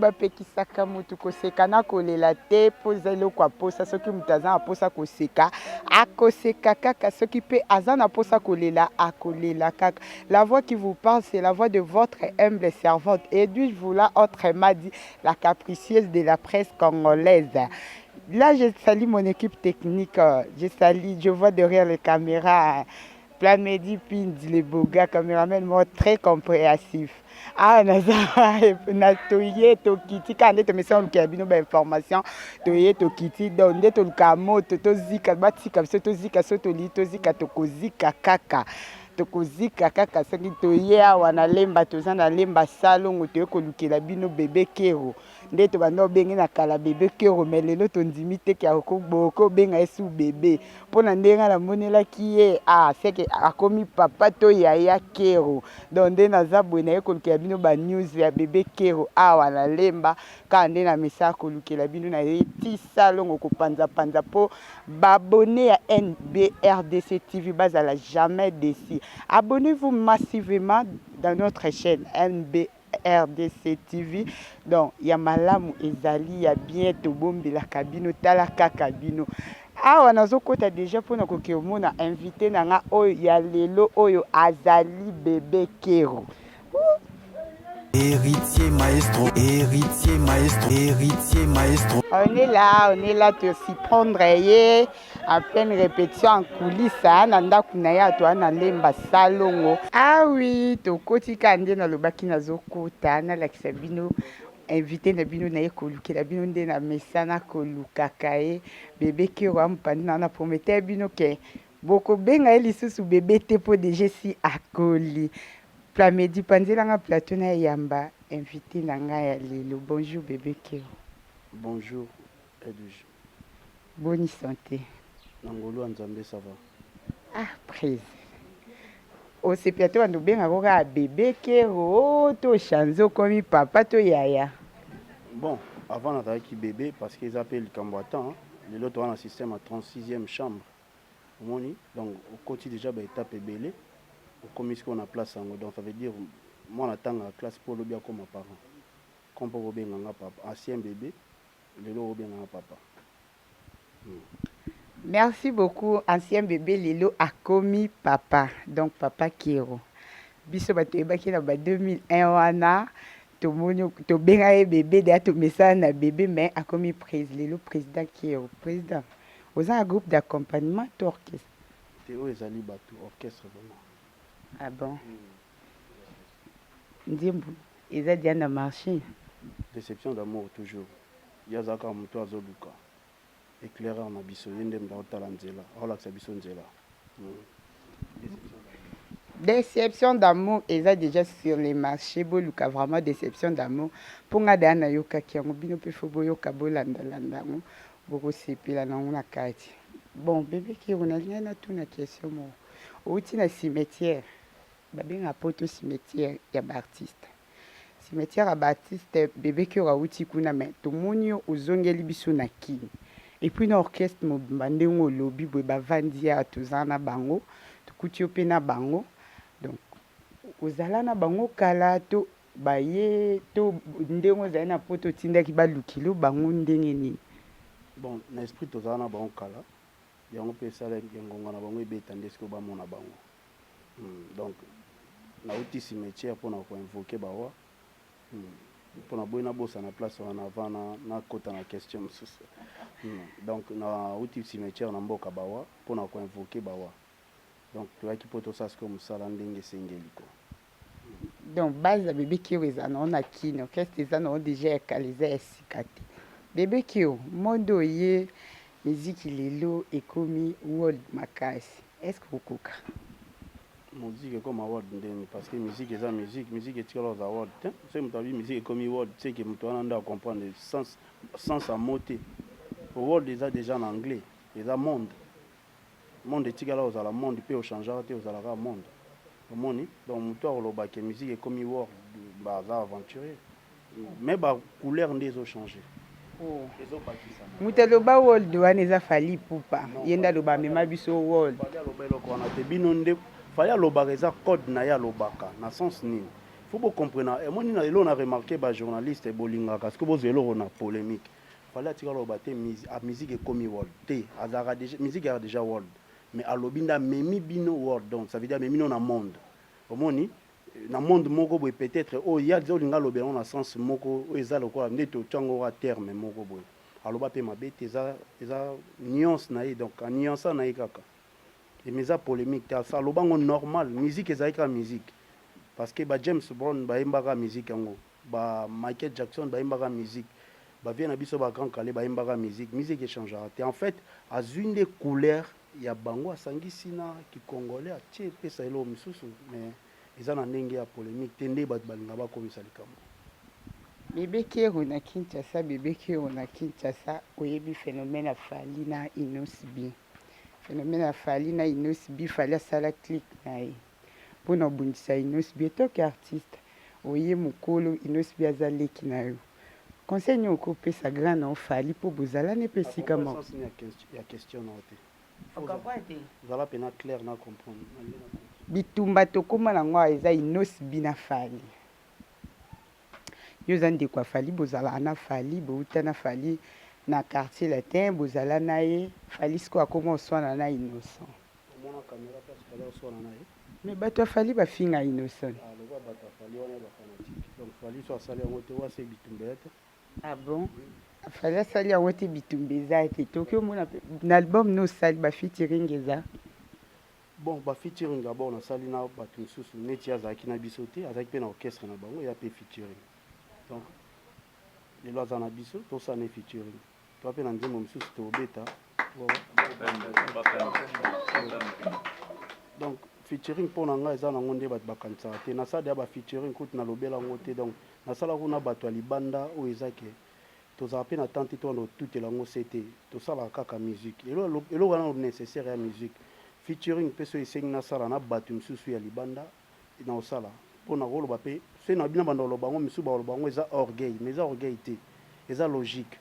bapekisaka mutu koseka na kolela te poza eloko aposa soki mutu aza na posa koseka akoseka kaka soki pe aza na posa kolela akolela kaka. La voix qui vous parle, c'est la voix de votre humble servante Edwige Voula, autrement dit la capricieuse de la presse congolaise. Là, je salue mon équipe technique, je vois derrière les caméras Plamedi Pindi, le boga, caméraman moi très compréhensif. Ah, na toye to kiti kande to mesa oluka bino ba information toye to kiti donc nde to luka moto to zika batika biso to zika so to li to zika to kozika kaka tokozika kaka soki toye awa na lemba toza na lemba salongo toye kolukela bino bebe kero nde tobanda obenge na kala bebe kero me lelo tondimi te ke akoboko obenga esu bebe mpona ndenge namonelaki ye seke akomi papa to yaya kero donc nde naza boye naye kolukela bino banews ya bebe kero awa na lemba kaka nde na mesa kolukela bino na ye ti salongo kopanzapanza mpo babone ya NBRDC TV bazala jamais déçu. Abonnez-vous massivement dans notre chaîne NBRDC TV. Donc, il y a malamu ezali, ya bien to bombi la cabine, tala kakabino. Awa nazokota déjà pour na invité nanga oyo ya lelo oyo azali bébé Kero. Héritier maestro, héritier maestro, héritier maestro. On est là, tu aussi prendre en pleine répétition en coulisses, nanda kunaya to na lemba salongo. Ah oui, to koti kande na lobaki nazokota na lakisa bino invité na bino na ekoluki la bino nde na mesana kolukaka ye bébé Kero ampandi na prometteur bino ke boko benga lisusu bébé te po déjà si akoli. Plamedi panzelanga plateau na yamba invité nanga ya lelo. Bonjour bébé Kero. Bonjour Edwige. Bonne santé. Nangolo Nzambe ça va. Ah prise. O se plateau ando benga koka bébé Kero to chanzo komi papa to yaya. Bon, avant d'arriver bébé parce qu'ils appellent Kambouatan, les autres ont un système à 36e chambre. Donc au quotidien déjà bah, étape belé. Comme ce qu'on a place en donc ça veut dire moi on attend la classe pour le bien comme parent. Comme pour bien papa, ancien bébé, le bien papa. Merci beaucoup ancien bébé Lelo a commis papa donc papa Kero. Biso bato ebaki na ba 2001 wana to monyo to benga e bébé de to message na bébé mais a commis président président Kero président. Aux un groupe d'accompagnement orchestre. Théo ezali bato orchestre vraiment. Ah bon? Ndimbu, ils ont déjà marché. Déception d'amour toujours. Yazaka muto azoluka. Éclaireur na biso yende mdaotala nzela. Relaxa biso nzela. Déception d'amour, ils ont déjà sur les marchés. Boluka vraiment déception d'amour. Pour nga dana yoka kiango bino pe fobo yoka bolanda landa mo. Boko sepila na una kati. Bon, bébé qui on a rien à tout na question mo. Outi na cimetière. Babenga poto cimetière ya baartiste. Cimetière ya baartiste bébé Kero auti kuna mais to monio ozongeli biso na kini. Et puis na orchestre mo bandengo lobi boy bavandia tozana bango, to kutio pe na bango. Donc ozala na bango kala to baye to ndengo za na poto tinda ki balukilo bango ndenge ni. Bon, na esprit tozana bango kala. Yango pe sala ngonga na bango ebeta ndesko ba mona bango. Donc na outil cimetière pour invoquer bawa pour na boina bossa na place en avant na kota na question donc na outil cimetière na mboka bawa pour na invoquer bawa donc tu as qui poto ça comme ça ndenge sengeliko donc base ya bébé Kero ezana on a kino qu'est-ce que ezana on déjà ekaliza esikati bébé Kero mondo ye musique lelo ekomi world makasi est-ce que okoka musique est comme award parce que musique est musique est tirée aux awards c'est mon avis musique est comme award c'est que tu dois comprendre le sens à moté award déjà en anglais déjà monde est tiré aux la monde peut changer aux la monde moni donc toi le bac musique est comme award bah aventurier mais bah couleur des ont changé. Mutaloba world wana eza fali pupa yenda loba mema biso world fali loba eloko wana te bino nde fali loba eza code na ya lobaka na sens nini faut vous comprendre. Et moi, on a remarqué les journalistes et bolinga parce que vous avez une polémique. Il fallait tirer la musique est comme world. La musique est déjà world. Mais à l'obinda memi bino world donc ça veut dire memi non a monde. Au moni na monde moko boy peut-être oh il y a des olinga lobela na sens moko eza lokola ndeto tango à terme moko boy. Aloba pe mabete eza nuance na donc en nuance na kaka. Et mais ça polémique ça lobango normal musique eza musique. Parce que James Brown ba imbaka musique yango ba Michael Jackson ba imbaka musique ba vient na biso ba grand calé ba imbaka musique échangera en fait à une des couleurs ya bango asangisi na ki congolais atie pesa elo misusu mais eza na ndenge ya polémique tende ba balinga ba komisa likambo Bébé Kero na Kinshasa, bébé Kero na Kinshasa, oyebi phénomène a fali na inosbi. Phénomène a fali na inosbi, fali asala clic na ye. Pona bundisa inosbi, toke artiste, oye mukolo inosbi azaleki na yo. Conseil nyoko pesa grand na fali po bozala ne pesi kama. Il y a question na ote. Vous comprenez? Voilà pena clair na comprendre. Bitumba tokoma na ngwa eza inosbi na fali. Yo zande kwa fali bozala na fali bouta na fali na quartier latin bozala na ye fali sko akoma oswana na innocent. Mona caméra parce que là oswana na ye. Mais bato fali ba finga innocent. Ah le ba bato fali on est ba fanatique. Donc fali so asali yango te wa se bitumba ete. Ah bon? Fali asali yango te bitumba eza te tokyo mona na album no sali ba featuring eza. Bon ba featuring d'abord na sali na bato misusu neti azaki na biso te azaki pe na orchestre na bango ya pe featuring. Donc, les lois en abisso, tout ça n'est featuring. Tu vas faire un deuxième sous au bêta. Donc, featuring pour l'anga, ils ont un monde de vacances. Et na ça d'abord featuring coûte na lobela ngote donc na ça là on a battu à libanda ou ezake. Tous à peine attendre tout dans toute la ngocete. Tout ça la kaka musique. Et là on a nécessaire à musique. Featuring peso iseng na ça là na battu sous ya libanda na ça là. Pour na rôle bapé c'est na bien bando lobango misu ba lobango eza orgueil mais eza orgueil té eza logique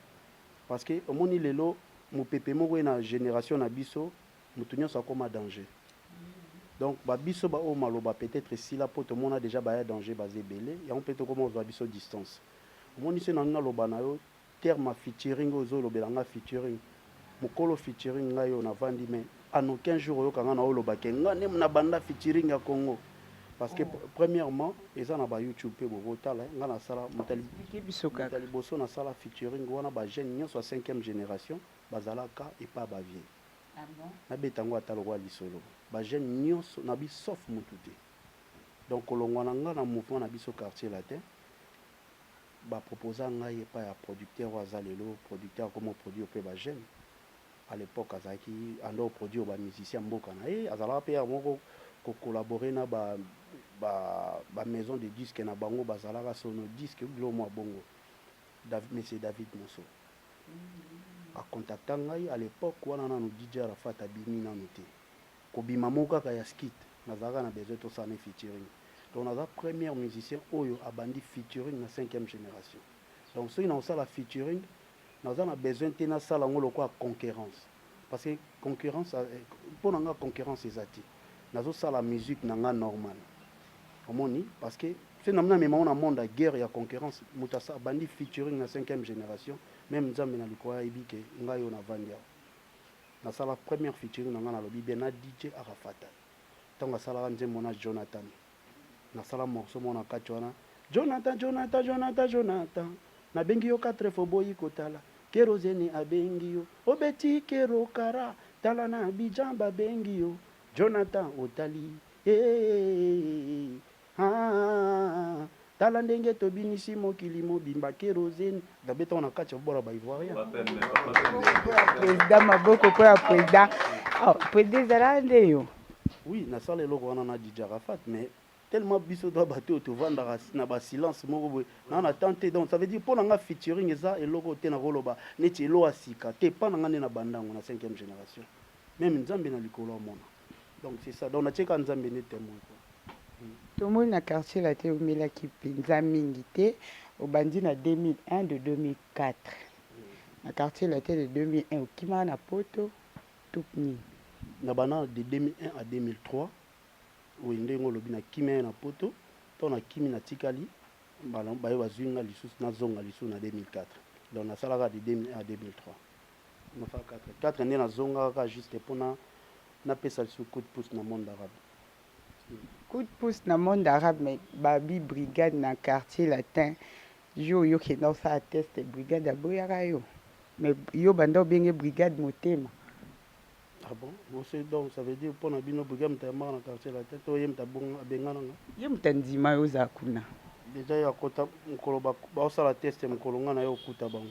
parce que au moni lelo mo pépé moko na génération na biso mutunyo sa comme danger donc ba biso ba o maloba peut-être si la poto mona déjà ba ya danger basé belé ya on peut to comment on biso distance au moni c'est na loba na yo terme featuring ozo lobelanga featuring mukolo featuring ngayo na vandi mais en aucun jour yo kanga na loba kenga nem na banda featuring ya Congo. Parce que premièrement, ils ont un YouTube pour voter. Ils ont un bosso na sala featuring. Ils ont un jeune 5e génération. Bazalaka et pas bavier. Ah bon? Na betango atalwa lisolo. Ba jeune nyonso na bi sauf mututé. Donc kolongwana nga na mouvement na biso quartier latin. Ba proposer ngai pas ya producteur wazalelo, producteur comment produire pe ba jeune. À l'époque azaki ando produire ba musicien mboka na e azala pe ya moko ko collaborer na ba maison de disques na bango bazalaka sono disque glomo bongo monsieur David Mosso a contacté ngai à l'époque wana na no DJ Arafat abimi na noté ko bima moka ka ya skit nazaka na besoin to ça ne featuring donc na premier musicien oyo abandi featuring na 5e génération donc ceux qui na ça la featuring naza na besoin te na sala ngolo kwa concurrence parce que concurrence pour nga concurrence ezati nazo sala musique nanga normal omoni parce que c'est namna mais on a monde de guerre et concurrence mutasa bandi featuring na 5e génération même nzambe na likoya ibike ngayo na vandia na sala première featuring nanga na lobi bena DJ Arafata tonga sala nzembo na Jonathan na sala morceau mona kachwana Jonathan na bengi yo 4 fo boyi kotala kerosene abengi yo obeti kero kara tala na bijamba bengi yo Jonathan otali tala ndenge tobinisi mokili mobimba kerosene dabeta on a kacha bora ba ivoirien président maboko kwa président président zalande yo oui na sala eloko wana na DJ Arafat mais tellement biso doit bateau to vendre na ba silence moko na na tenter donc ça veut dire pour nga featuring eza eloko te na koloba neti elo asika te pa nga na bandango na 5e génération même nzambe na likolo mona donc c'est ça donc na tcheka nzambe ne témoin quoi tout monde na quartier la te omela ki penza mingi te obandi na 2001 de 2004 na quartier la te de 2001 okima na poto tupni na bana de 2001 à 2003 oui ndenge lobi na kimé na poto to na kimi na tikali bana baye bazwinga lisusu na zonga lisusu na 2004 donc na salaka de 2000 à 2003 na fa 4 nde na zonga ka juste pona na pesa lisusu coup de pouce na monde arabe. Coup de pouce na monde arabe, mais babi brigade na quartier latin. Yo yo qui dans sa test brigade à boyara yo. Mais yo bando bien brigade motema. Ah bon? Donc ça veut dire pour na bino brigade mtama na quartier latin to yem ta bon bengana nga. Yo mtandima yo za kuna. Déjà ya kota mkolo ba sala test mkolo nga na yo kuta bango.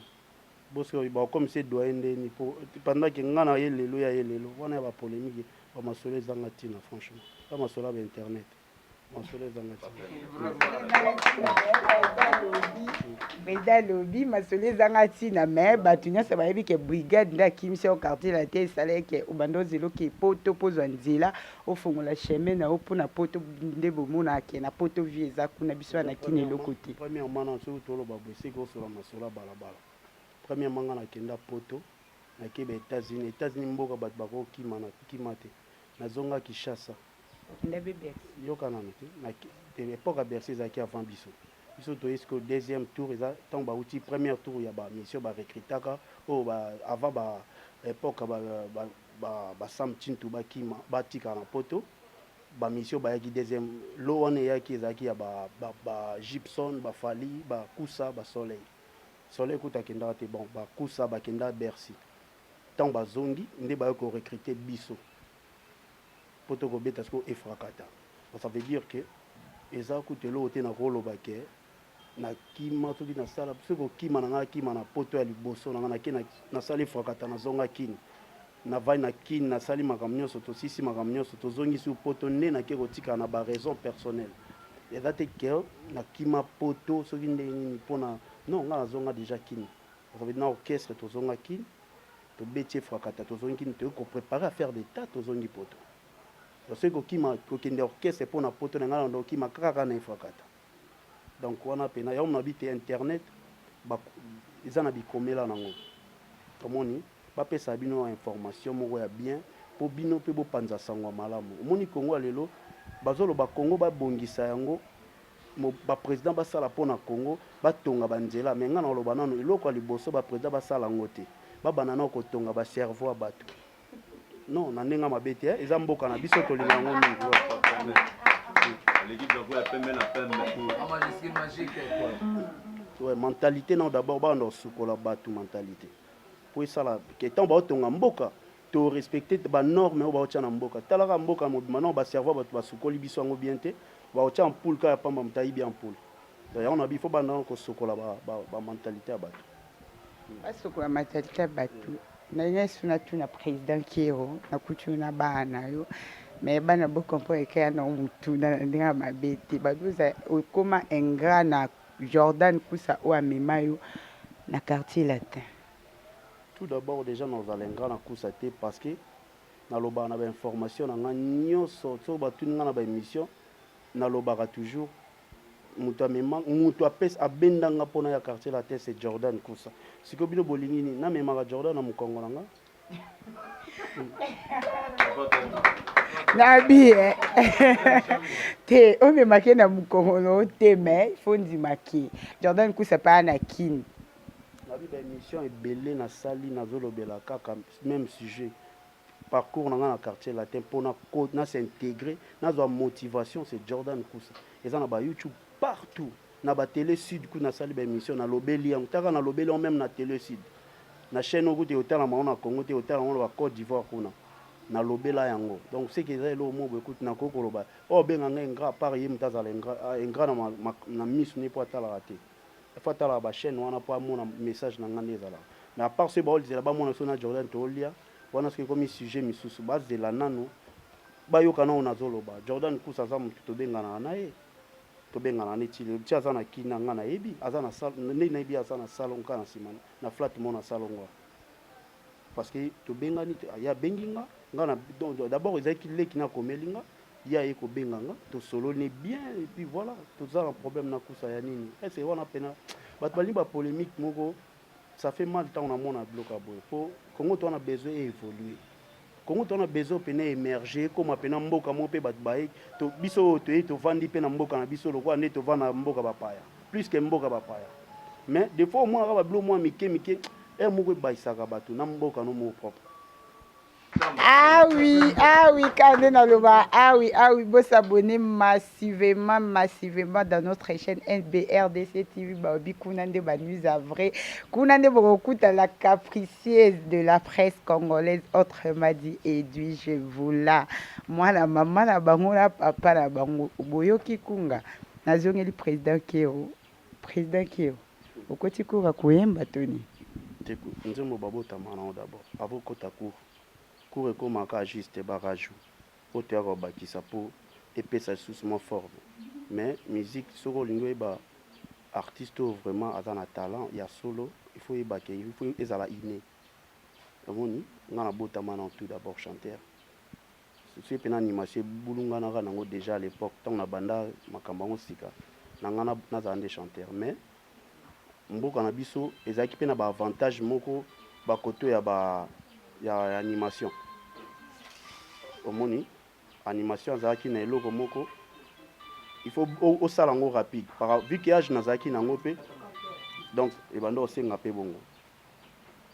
Parce que ba comme c'est doyen ni pendant que nga na yelelo ya yelelo wana ba polémique ba masolo zanga tina franchement. Pas masolo ba internet. Masolo zanga tina. Beda lobby masolo zanga tina mais batunya ça va que brigade nda kimisi au quartier la tête salaire que ubando zelo ki poto pozo nzela au fongola chemin na opona poto ndebo mona ke na poto vieza kuna biso na kine le côté. Premièrement na so tolo ba bosé ko sur la masolo balabala. Premièrement na kenda poto na ke ba États-Unis mboka bat bako kimana kimate na zonga Kinshasa. Ndebe Bercy. Yoka na mete na époque à Bercy zaki avant biso. Biso to est deuxième tour eza tant ba outil premier tour ya ba mission ba recrutaka o ba avant ba époque ba Sam Tintu ba kima ba tika na poto ba mission ba yaki deuxième lo wana yaki ezaki ya ba Gibson ba Fali ba Kusa ba Soleil kuta kenda te bon ba Kusa ba kenda Bercy tant ba zongi nde ba ko recruter biso poto ko beta sko efrakata. Ça veut dire que eza kutelo ote na rolo baké na kima to na sala soko kima na kima na poto ya liboso na ke na sala efrakata na zonga kini na vai na kini na sali makamnyoso to sisi makamnyoso to zongi su poto nde na ke kotika na ba raison personnelle eza te ke na kima poto soki nde nini pona non nga na zonga déjà kini. Ça veut dire na orchestre to zonga kini to beti efrakata to zongi kini to ko préparer à faire des tas to zongi poto. Parce que kima kokende orchestre pour na poto ngala ndo kima kaka na ifakata. Donc wana pena ya on habite internet ba izana bikomela nango. Tomoni ba pesa bino information moko ya bien po bino pe bo panza sangwa malamu. Omoni Congo lelo bazolo ba Congo ba bongisa yango ba président ba sala pona Congo ba tonga banzela mais ngana loba nano eloko liboso ba président ba sala ngote. Ba banana ko tonga ba cerveau bato. Non, na nenga mabete eza mboka na biso tolinga ngo mingi. L'équipe de voix pembe na pembe. Magique. Ouais, mentalité non d'abord ba ndo sukola batu mentalité. Pour ça là, que tant ba tonga mboka, to respecter ba norme o ba ocha na mboka. Talaka mboka mobima non ba cerveau ba sukoli biso ngo bien te, ba ocha en poule ka pamba mtayi bien poule. D'ailleurs on a bi fo ba non ko sukola ba mentalité ya batu. Ba sukola mentalité ya batu. Na yesu na tuna président kiro na kutuna bana yo mais bana bo comprendre que na mutu na ndinga mabeti baduza koma ingrat na Jordan kusa o amema yo na quartier latin. Tout d'abord déjà nous allons ingrat na kusa te parce que na loba na ba information na nga nyoso so batunga na ba émission na loba toujours mutu amema mutu apes abendanga pona ya quartier latin c'est Jordan kusa. Siko bino bolingini na memaka Jordan na mukongo nanga nabi te o memake na mukongo no te mais faut ndimaki Jordan kusa pa na kini nabi ba émission ebele na sali na zolobela kaka même sujet parcours nanga na quartier latin pona na s'intégrer na zo motivation c'est Jordan kusa eza na ba YouTube partout na ba télé sud kuna sali ba émission na lobeli en taka na lobeli même na télé sud na chaîne okote hôtel na maona Congo te hôtel na ba Côte d'Ivoire kuna na lobela yango donc c'est que ça lo mo écoute na kokoloba o benga ngra par yem tazala ngra na misu ni po atala raté faut atala ba chaîne wana po amona message na ngande ezala mais à part ce ba olizela ba mona so na Jordan to olia wana ce comme sujet misusu base de la nano ba yokana ona zoloba Jordan kusa za mutu to benga na ye to benga na netili ti aza na kina nga na yebi aza na sal ne na yebi aza na salon kana simana na flat mona salon ngwa parce que to benga ni ya benginga nga na d'abord ezaki leki na komelinga ya ye ko benga nga to solo ne bien et puis voilà to za un problème na kusa ya nini c'est wana pena bat bali ba polémique moko ça fait mal tant on a mona bloc à boy pour Congo to on a besoin évoluer Congo tona besoin pena émerger comme pena mboka mo pe bat bae to biso to vandi pena mboka na biso lokwa ne to vana mboka bapaya plus que mboka bapaya mais des fois moi ba blo moi mike moko baisaka bato na mboka no mo propre. Ah oui, Kande Naloba, ah oui, vous abonnez massivement dans notre chaîne NBRDC TV, Baobi Kounande Banus Avré, Kounande Borokuta, la capricieuse de la presse congolaise, autrement dit, Edwige, je vous la. Moi, la maman, la bango, la papa, la bango, Boyoki Kunga, Nazongeli président Kero, au côté Koura Kouyemba, Tony. Nous avons d'abord, avant que tu cours ekomaka juste baraju po te bakisa po epesa susement forme mais musique soko lingo eba artiste vraiment aza na talent ya solo il faut ezala inné omoni nga na botama na tout d'abord chanteur c'est pena animation bulunga na nango déjà à l'époque tant na banda makambo ngo sika na nga nazala nde chanteur mais mboka na biso ezalaki pe na ba avantage moko bakoto ya animation omoni animation azalaki na eloko moko il faut osala ngo rapide vu que age nazalaki nango pe donc ebanda osenga pe bongo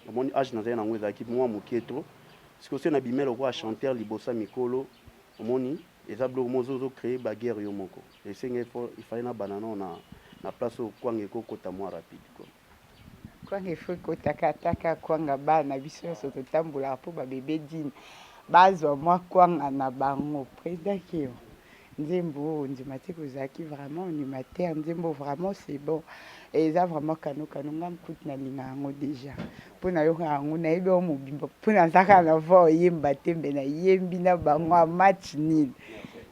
omoni age nazalaki nango ezalaki mwa moke trop sikoyo se na bimelo kwa chanteur libosa mikolo omoni eza biloko mo ozocrée baguerre yo moko esenge ifali na banano na place oyo kwanga ekokota mwa rapide quoi. Kwanga ifo kotakataka kwanga bana biso nyonso totambolaka mpo babebe dine bazwa mwa kwanga na bango président kio nzembo oyo ndima te kozalaki vraiment animateur nzembo vraiment c'est bon eza vraiment kano nga mkuti nalinga yango déjà mpo nayoka yango nayebi o mobimba mpo nazaka na va oyemba te mbe nayembi na bango a match nini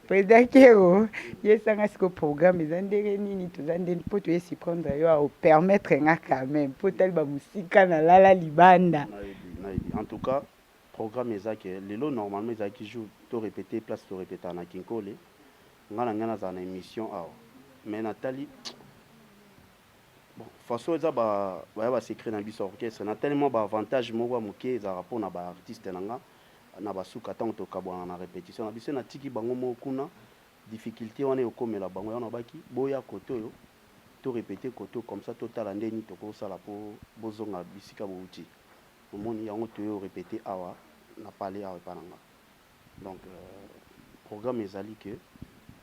président kio yesanga siko programme eza ndenge nini toza ndeni mpo toyesi prendre yo aopermettre nga quand même mpo tali bamosika na lala libanda en tout cas programme ezaki lelo normalement ezalaki jour to répéter place to répéter na kinkole nga na nazala na émission awa mais natali bon façon eza baya basecret na biso orchestre na tellement baavantage moko ya moke ezalaka mpona baartiste na nga na basuka ntango tokabwana na répétition na biso natiki bango moko kuna difficulté wana ekomela bango wana baki boya kote oyo to répéter kote comme ça totala ndeni tokosala mpo bozonga bisika bouti omoni yango toyo répéter awa na parler awa epananga donc programme ezali que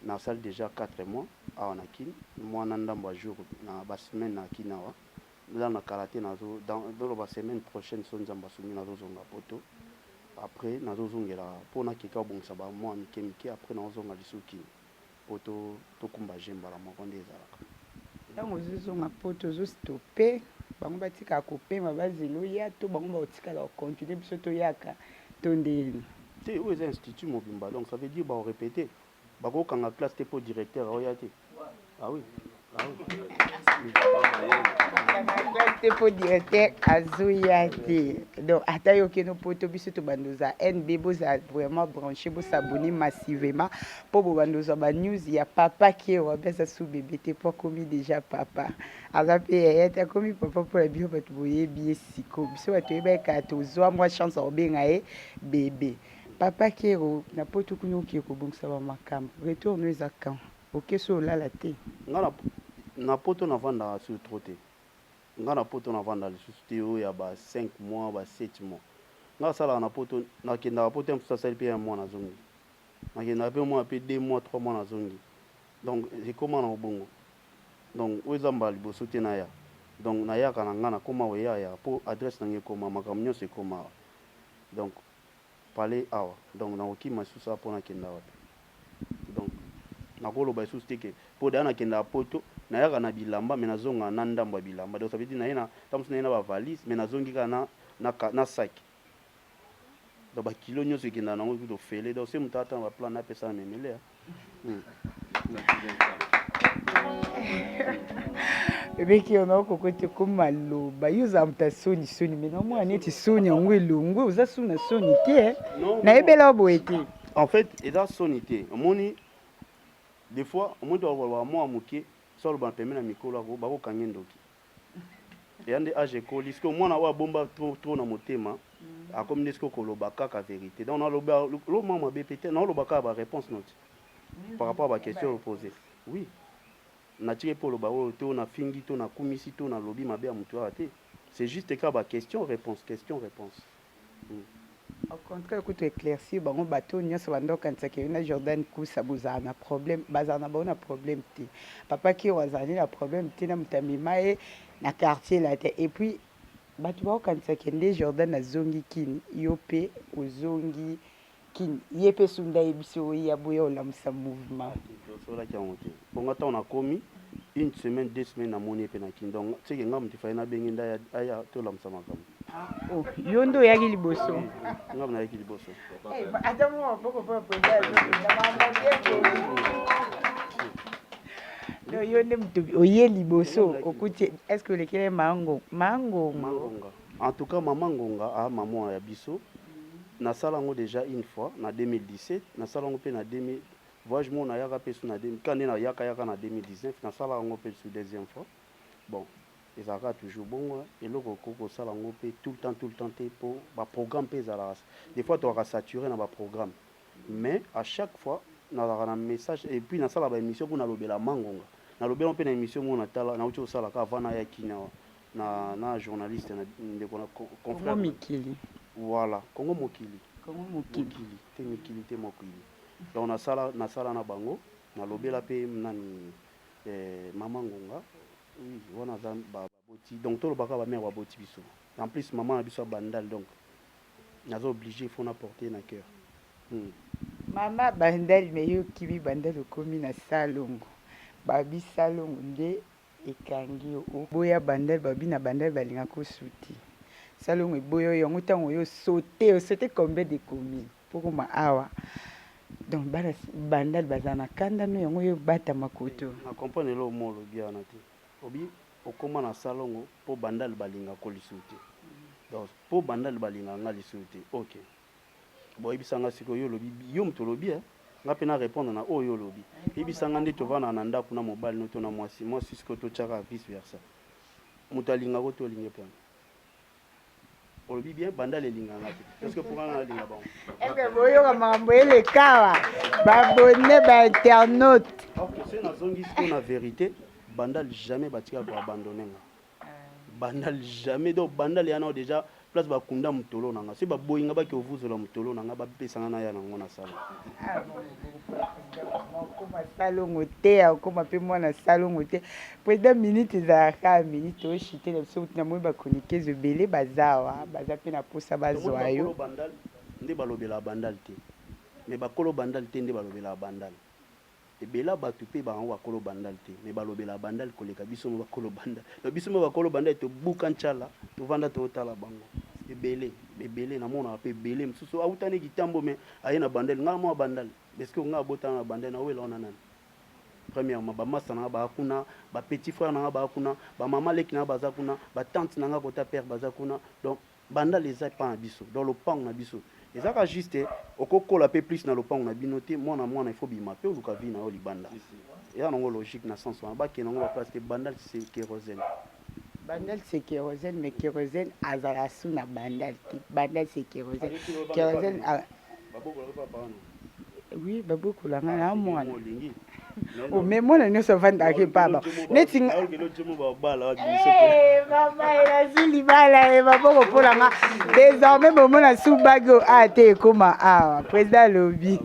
na salle déjà 4 mois awa na kini mwana ndambo jour na ba semaine na kini awa là na karaté nazo dans la semaine prochaine so nzamba sumi nazo zonga poto après nazo zongela pona kika bongisa ba mois mike après nazo zonga lisuki poto to kumba jemba la moko ndezalaka ntango ozozonga po tozostope bango batika kopema bazelo ya to bango baotikala kocontinue biso toyaka to ndeni te oyo eza institut mobimba donc ça veut dire baorépéter bakokanga classe te po directeur aoya te ah oui te po directeur azoya te donc ata yokeno poto biso tobandoza nb boza vraiment branché bosabone massivement mpo bobandoza banews ya papa kero apesa su bebe te po akomi déjà papa aza mpe yaya te akomi papa mpo na bino bato boyebi ye siko biso bato oyebaka tozwa mwa chance akobenga ye bebe papa kero na poto kuna okie kobongisa bamakambo retourne eza quand okeso olala te nga na poto navanda sur trop te nga na poto navanda lisusu te oyo ya ba 5 mois ba 7 mois nga asalaka na poto nakendaka poto mosusu asali mpe ya mois nazongi nakendaka mpe mois mpe 2 mois 3 mois nazongi donc ekóma na obongo donc oyo eza mbala liboso te naya donc nayaka na nga nakóma oyaya mpo adresse nange ekóma makambo nyonso ekóma awa donc pale awa donc nakokima lisusu mpo nakenda wapi donc nakoloba lisusu te ke mpo daya nakendaka poto nayaka na bilamba me nazonga na ndambo ya bilamba donc ça veut dire naye na tamosu naye na bavalise me nazongi kaka na sac donc bakilo nyonso ekendaka nango ekuti ofele donc se moto atanga baplan napesa na memele ebeki yo naokokoti komaloba yo oza moto asoni me namwana neti soni yango elongwe oza soni na soni te nayebela boye te en fait eza soni te omoni des fois omoni tokoloba mwa moke so aloba peme na mikolo ako bakokange ndoki eya nde age ekoli sike omwana oyo abomba trop na motema comme n'est-ce que koloba kaka vérité donc on a le maman BPT non le baka ba réponse note par rapport à la question posée oui na tiré pour le baro to na fingi to na kumisi to na lobby mabe amutu raté c'est juste que ba question réponse au contraire écoute éclairci bango bateau nyonso bandoka ntsaki na Jordan kusa bozana na problème bazana bona problème te papa ki wazani na problème te na mutamima e na quartier là et puis bato baokanisa kende Jordan azongi kini yo mpe ozongi kini ye mpe sunda yebiso oya boya olamusa mouvement tosolaki yango te bongo ntango nakomi une semaine 2 semaines namoni mpe na kini donc seke nga moto fai nabengi nda aya tolamusa makambo yo nde oyaki liboso nga mo nayaki liboso ata mo maboko mpo no yo nde moto oye liboso okuti est ce que olekele mangonga en tout cas mama ngonga a maman ya biso nasala yango déjà une fois na 2017 nasala yango mpe na 2000 voyage mo nayaka mpe so na 2000 kande nayaka na 2019 nasala yango mpe sur deuxième fois bon ezalaka toujours bongo eloko okokosala yango mpe tout le temps te mpo baprogramme mpe ezalaka des fois toaka saturé na baprogramme mais à chaque fois nazalaka na message et puis nasala baémission mpo nalobela mangonga nalobela mpe na émission mo natala nauti kosalaka avant nayaki na journaliste ndeko na confrère mikili voilà Congo mokili te mikili te mokili donc nasala na bango nalobela mpe nani mama ngonga oui wana za baboti donc tolobaka bamere baboti biso en plus maman na biso ya bandal donc naza obligé il faut n'apporter na cœur mama bandal me yo kibi bandal okomi na salongo babi salongo nde ekangi oboya bandal babi na bandal balinga kosuti salongo eboyo yango ntango yo sauté combien de communes pokoma awa donc bandal baza na kanda no yango yo bata makoto na comprendre lo mo lobi ana te obi okoma na salongo po bandal balinga ko lisuti donc po bandal balinga nga lisuti ok bo ibisanga siko yo lobi yo mto lobi nga pe na répondre na oyo lobi ibisanga nde tovana na ndaku na mobile no to na mwasi siko to chaka vice versa mutalinga ko to linge point olobi bien bandal elinga ngati parce que pour nga linga bon ebe boyo ka mambo ele kawa babonne ba internaute ok c'est na zongi siko na vérité bandal jamais batika ko abandonner nga bandal jamais donc bandal yana déjà place bakunda mutolo nanga c'est ba boyinga ba ke ovuzela mutolo nanga ba pesanga na ya nango na sala okoma salongo te okoma mpe mwana salongo te président minute ezalaka minute oshite na biso na moi bakonikese ebele bazawa baza mpe na posa bazwa yo nde balobela bandal te mais bakolo bandal te nde balobela bandal ebela bato mpe bango bakolo bandal te mais balobela bandal koleka biso mo bakolo bandal biso mo bakolo bandal tobuka nchala tovanda totala bango ebele namonaka mpe ebele mosusu autani kitambo me aye na bandal ngai mwa bandal parce que ngai abotana na bandal na owela wana nani premièrement bamasa nanga baa kuna bapetit frère nanga baa kuna bamama leki nanga baza kuna batante nanga kota père baza kuna donc bandal eza epa na biso dans lopango na biso ezaka juste okokola mpe plus na lopango na bino te mwana il faut bima mpe oluka vi na yo libanda eza nango logique na sens wana bakende nango baplace te bandal c'est kérosène bandal c'est kérosène mais kérosène azala su na bandal te bandal c'est kérosène oui babokolanga na mwana mais mwana nyonso avandaka epaba neti mama elasi libala maboko mpolanga désormais bomona subagi a te ekóma awa président alobi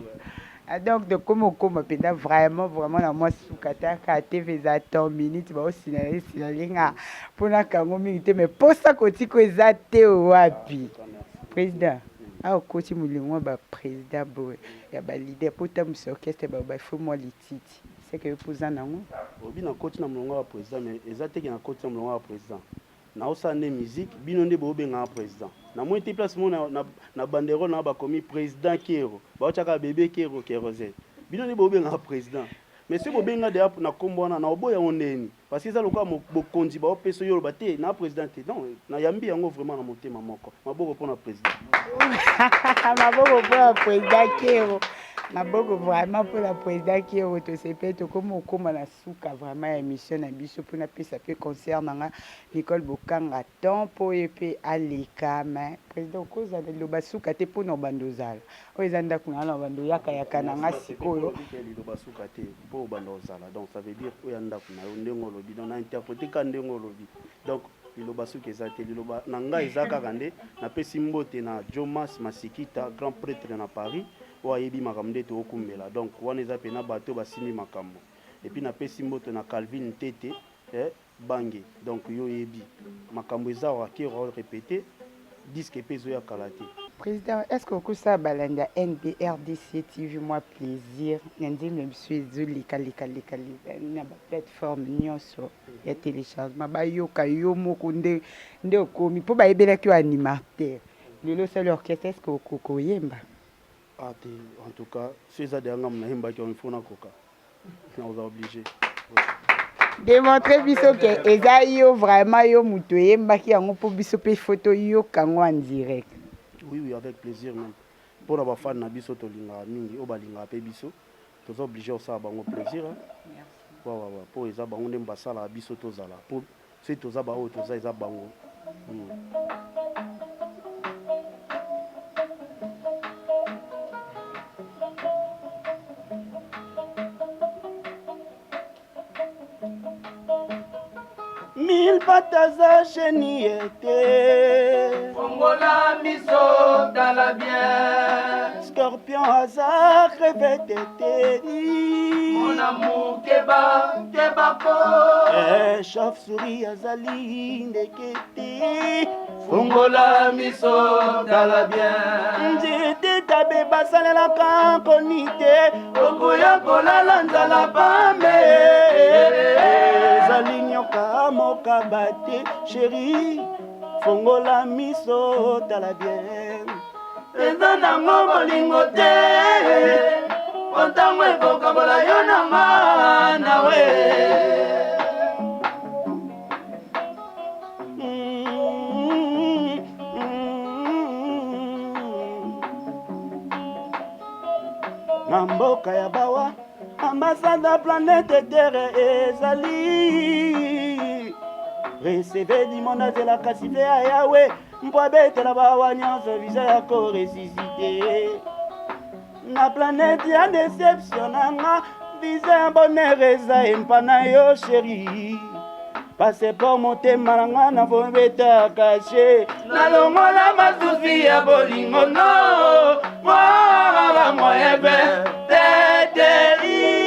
donc okoma mpenza vraiment na mwa suka taka tv eza temps minute baosinalinga mpona kango mingi te mais mposa kotiko eza te wapi président awa okoti molingwa baprésident boye ya balider mpo tambusa orchestre bafo mwa lititi seke yo mpoza nango obi nakoti na molongo ya président mais eza teke nakoti na molongo ya président naosala nde musique bino nde boobengaka président namoni te place mo na bandero na bakomi président kero baotiaka bebe kero kérosène bino nde boobengaka président mais soki bobenga deya na nkombo wana na oboya yango ndeni parce que eza lokola bokonzi baopesa yo oloba te na président te donc nayambi yango vraiment na motema moko maboko mpona président maboko mpona président kero Maboko vraiment pour la président qui est autosépé to comme okoma na suka vraiment émission na biso pour na pesa pe concert nanga Nicole Bokanga temps po epe aleka mais président koza de lo basuka te pour no bandozala oza ndako na bando yaka nanga sikoyo lo basuka te pour bandozala donc ça veut dire oya ndako na ndenge lobi donc na interpréter ka ndenge lobi donc liloba suki eza te liloba na ngai eza kaka nde napesi mbote na Jomas Masikita grand prêtre na Paris oyo ayebi makambo nde tookumbela donc wana eza mpena bato basimbi makambo epuis napesi mbote na Calvin Tete bange donc yo oyebi makambo eza wakero répété disque epe ezoya kala te. Président, est-ce que ça balanda NDRDC TV moi plaisir nandi même suis lika na ba plateforme nyonso ya téléchargement ba yoka yo moko nde okomi po ba ebela ki animateur lelo c'est l'orchestre est-ce que okoko yemba en tout cas c'est ça derrière na yemba ki on faut na koka on va obligé démontrer biso que eza yo vraiment yo muto yemba ki yango po biso pe photo yo kango en direct. Oui, avec plaisir même. Pour avoir fan na biso to linga mingi o balinga pe biso. Tous obligés au ça bango plaisir. Merci. Pour eza bango ndemba sala biso to zala. Pour c'est to za ba o to za eza bango. Mille pattes à chenillete Fongola miso dans la bien Scorpion hasard crevette Mon amour keba ko chauve-souris azali ndekete Fongola miso dans la bien Nzete tabe basalelaka konite Okoya kolala nzala pambe ezali nyoka mokabate chéri fongola miso tala bien eza nango bolingo te otango ekokabola yo nanga nawe na mboka ya bawa ambassade planète terre ezali recevez du monde azela kasi ve ya yawe mpo abetela bawa nyonso visa ya koresisite na planète ya déception nanga visa ya bonheur eza empa na yo sheri passeport motema nanga na fobeta kashe nalongola masusi ya bolingo no mwana bamoyebe teteli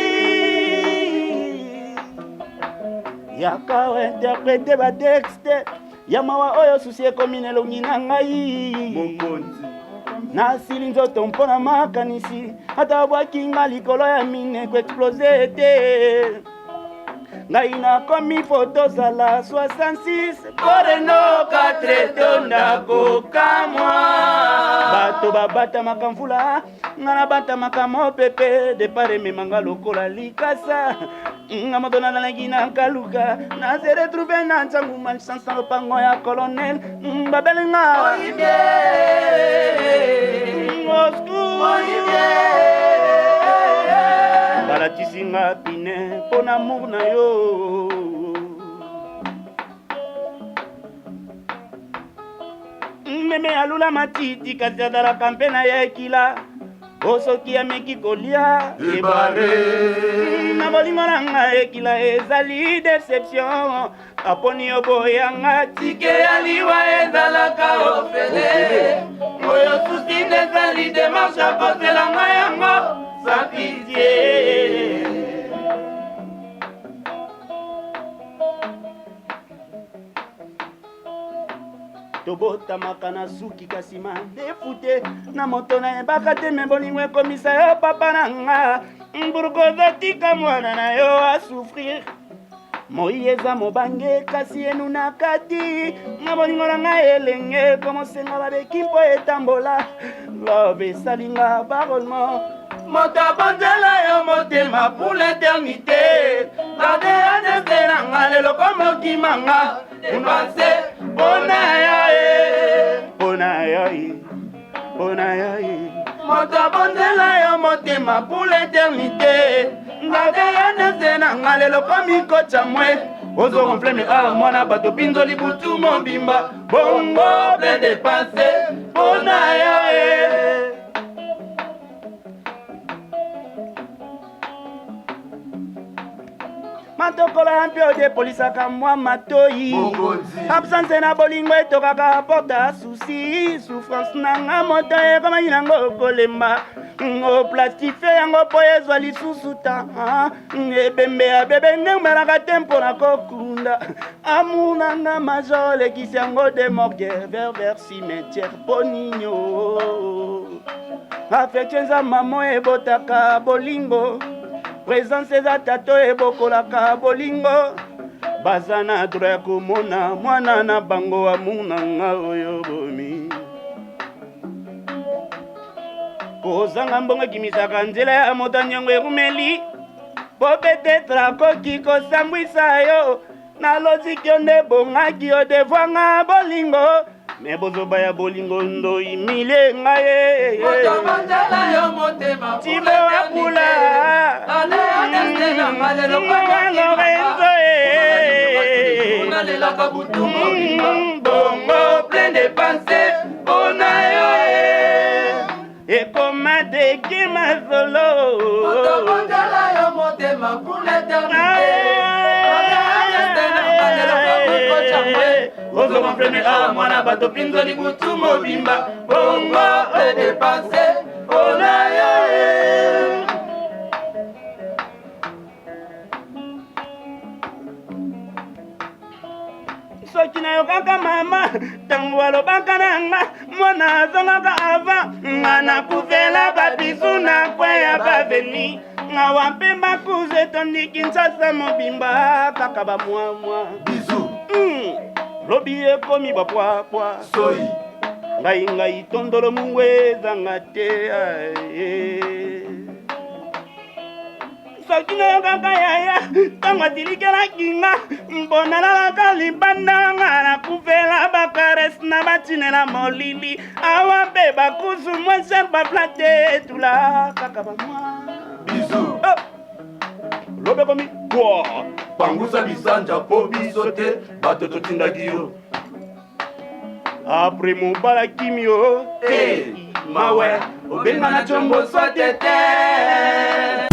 yaka interprete batexte ya mawa oyo susi ekomi na elongi na ngai mokonzi nasili nzoto mpo na makanisi ata bwakinga likolo ya mine koexplose te ngai nakomi fotozala 66 koreno 4 tondako kamwa bato babatamaka mvula nga nabatamaka mopepe depart ememanga lokola likasa nga moto nalalaki na kaluka naze retrouve na ntangu malchance na lopango ya colonel babelinga balatisinga pine mpo na amour na yo meme alula matiti kasi azalaka mpe na ye ekila osoki ameki kolia ebare na bolingo na nga ekila ezali deception aponi yo boyanga tike ya liwa ezalaka ofele oyo susi nezali demarshe akozelanga yango sa pitié tobotamaka na suki kasi mandefu te na moto nayebaka te me bolingo ekomisa yo papa na nga mburukozotika mwana na yo asouffrir moi eza mobange kasi enunaka ti na bolingo na nga elenge komosenga babeki mpo etambola lobe esalinga barolement moto abonzela yo motema pour l'éternité garde adese na nga lelo komokimanga epanse mpona yo mpona yo mpona yo moto abonzela yo motema motema pour l'éternité ngade ya nese na nga lelo komi kocha mwe ozogonfle me awa mwana bato pinzoli butu mobimba bongo ple depanse mpona yo matokolo ya mpe odepolisaka mwa matoi absence na bolingo etokaka porta susi souffrance nanga moto ekomaki nango kolemba oplastifie yango mpo ezwa lisusu ta ebembe ya bebe nde omelaka te mpo na kokunda amour nanga majo olekisi yango de morgue vers cimetière mpo ninyo affection eza mamo ebotaka bolingo présence eza tato ebokolaka bolingo baza na droit ya komona mwana na bango amunanga oyo bomi kozanga mbongo ekimisaka nzela ya moto nyongo ekumeli po petetre akoki kosambwisa yo na loziki yo nde bongaki yo devwanga bolingo me bozoba ya bolingo ndo imile ngai timo apula Lorenzo bongo plein de pensées mpona yo ekoma deke mazolo ozokomprene awa mwana bato pinzoli butu mobimba bongo edepanse mpona yo soki nayokaka mama ntango alobaka na nga mwana azongaka ava nga nakufela babisu na kweya baveni nga wampe bakuze tondiki nsasa mobimba kaka bamwamwa bizu lobi ekomi bapwapwa soi ngai tondolo mungu ezanga te soki nayokaka yaya ntango atilikelaki nga mpona nalaka libanda nga nakufela bakarese na batinela molili awa mpe bakusu mwese baflate etula kaka bamwa bizu lobe komi kwa pangusa bisanja po biso te bato totindaki yo apres mobala kimio mawe obenga na combo swatete